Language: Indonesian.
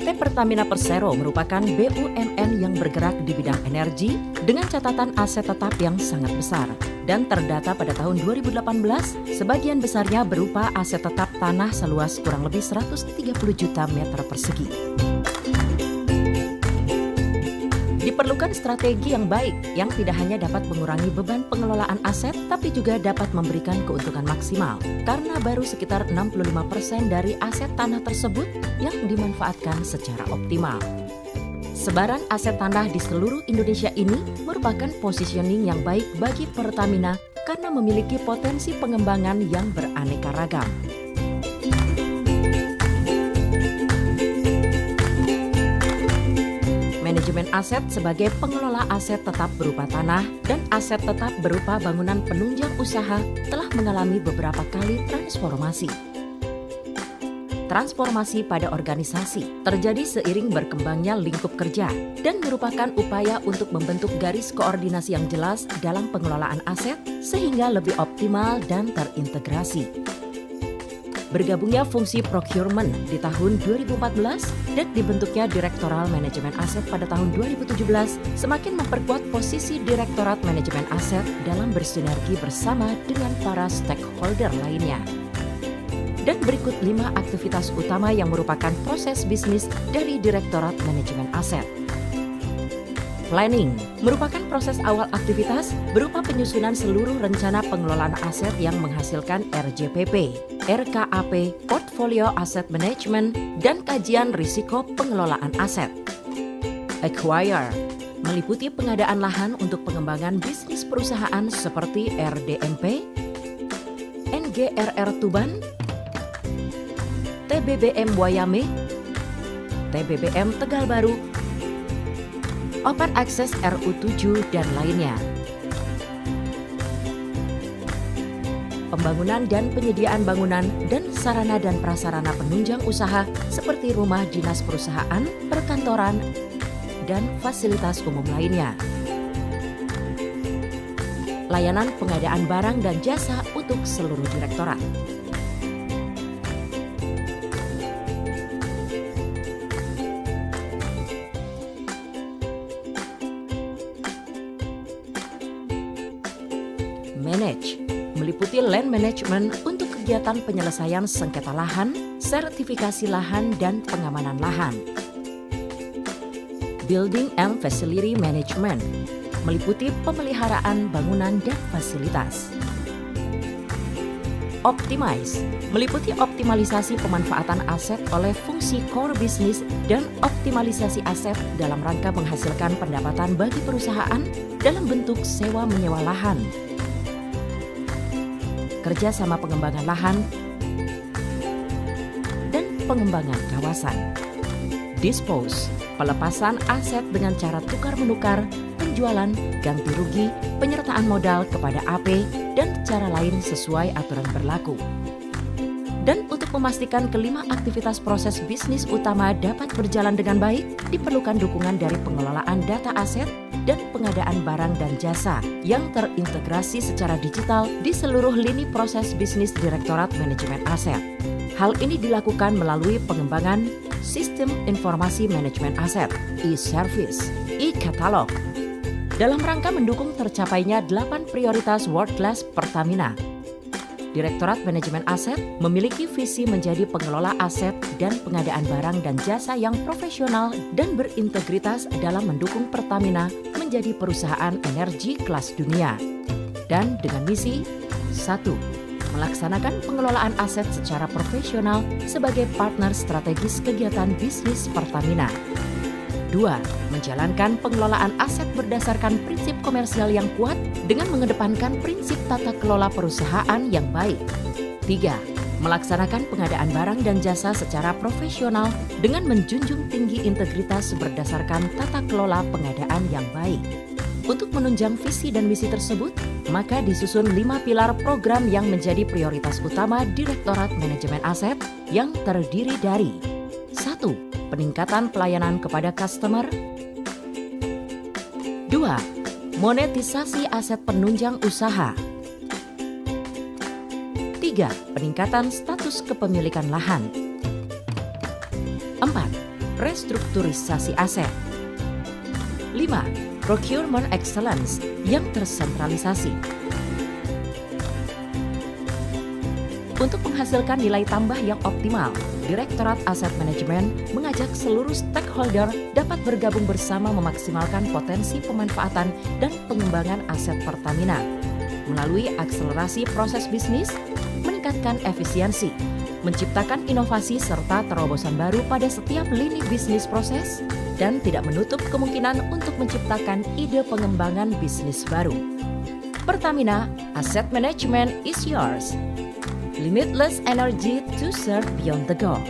PT Pertamina Persero merupakan BUMN yang bergerak di bidang energi dengan catatan aset tetap yang sangat besar. Dan terdata pada tahun 2018, sebagian besarnya berupa aset tetap tanah seluas kurang lebih 130 juta meter persegi. Diperlukan strategi yang baik yang tidak hanya dapat mengurangi beban pengelolaan aset, tapi juga dapat memberikan keuntungan maksimal. Karena baru sekitar 65% dari aset tanah tersebut yang dimanfaatkan secara optimal. Sebaran aset tanah di seluruh Indonesia ini merupakan positioning yang baik bagi Pertamina karena memiliki potensi pengembangan yang beraneka ragam. Manajemen aset sebagai pengelola aset tetap berupa tanah dan aset tetap berupa bangunan penunjang usaha telah mengalami beberapa kali transformasi. Transformasi pada organisasi terjadi seiring berkembangnya lingkup kerja dan merupakan upaya untuk membentuk garis koordinasi yang jelas dalam pengelolaan aset sehingga lebih optimal dan terintegrasi. Bergabungnya fungsi procurement di tahun 2014 dan dibentuknya Direktorat Manajemen Aset pada tahun 2017 semakin memperkuat posisi Direktorat Manajemen Aset dalam bersinergi bersama dengan para stakeholder lainnya. Dan berikut 5 aktivitas utama yang merupakan proses bisnis dari Direktorat Manajemen Aset. Planning merupakan proses awal aktivitas berupa penyusunan seluruh rencana pengelolaan aset yang menghasilkan RJPP, RKAP, Portfolio Asset Management, dan kajian risiko pengelolaan aset. Acquire meliputi pengadaan lahan untuk pengembangan bisnis perusahaan seperti RDMP, NGRR Tuban, TBBM Wayame, TBBM Tegal Baru, Open Access RU7 dan lainnya. Pembangunan dan penyediaan bangunan dan sarana dan prasarana penunjang usaha seperti rumah dinas perusahaan, perkantoran, dan fasilitas umum lainnya. Layanan pengadaan barang dan jasa untuk seluruh direktorat. Manage meliputi land management untuk kegiatan penyelesaian sengketa lahan, sertifikasi lahan, dan pengamanan lahan. Building and Facility Management meliputi pemeliharaan bangunan dan fasilitas. Optimize meliputi optimalisasi pemanfaatan aset oleh fungsi core bisnis dan optimalisasi aset dalam rangka menghasilkan pendapatan bagi perusahaan dalam bentuk sewa-menyewa lahan. Kerjasama pengembangan lahan, dan pengembangan kawasan. Dispose, pelepasan aset dengan cara tukar-menukar, penjualan, ganti rugi, penyertaan modal kepada AP, dan cara lain sesuai aturan berlaku. Dan untuk memastikan kelima aktivitas proses bisnis utama dapat berjalan dengan baik, diperlukan dukungan dari pengelolaan data aset dan pengadaan barang dan jasa yang terintegrasi secara digital di seluruh lini proses bisnis Direktorat Manajemen Aset. Hal ini dilakukan melalui pengembangan Sistem Informasi Manajemen Aset, e-Service, e-Katalog, dalam rangka mendukung tercapainya 8 prioritas World Class Pertamina. Direktorat Manajemen Aset memiliki visi menjadi pengelola aset dan pengadaan barang dan jasa yang profesional dan berintegritas dalam mendukung Pertamina menjadi perusahaan energi kelas dunia. Dan dengan misi 1. Melaksanakan pengelolaan aset secara profesional sebagai partner strategis kegiatan bisnis Pertamina. 2. Menjalankan pengelolaan aset berdasarkan prinsip komersial yang kuat dengan mengedepankan prinsip tata kelola perusahaan yang baik. 3. Melaksanakan pengadaan barang dan jasa secara profesional dengan menjunjung tinggi integritas berdasarkan tata kelola pengadaan yang baik. Untuk menunjang visi dan misi tersebut, maka disusun 5 pilar program yang menjadi prioritas utama Direktorat Manajemen Aset yang terdiri dari 1. Peningkatan pelayanan kepada customer. 2. Monetisasi aset penunjang usaha. 3. Peningkatan status kepemilikan lahan. 4. restrukturisasi aset. 5. Procurement excellence yang tersentralisasi. Untuk menghasilkan nilai tambah yang optimal, Direktorat Aset Manajemen mengajak seluruh stakeholder dapat bergabung bersama memaksimalkan potensi pemanfaatan dan pengembangan aset Pertamina melalui akselerasi proses bisnis, meningkatkan efisiensi, menciptakan inovasi serta terobosan baru pada setiap lini bisnis proses, dan tidak menutup kemungkinan untuk menciptakan ide pengembangan bisnis baru. Pertamina, Asset Management is yours. Limitless energy to serve beyond the goal.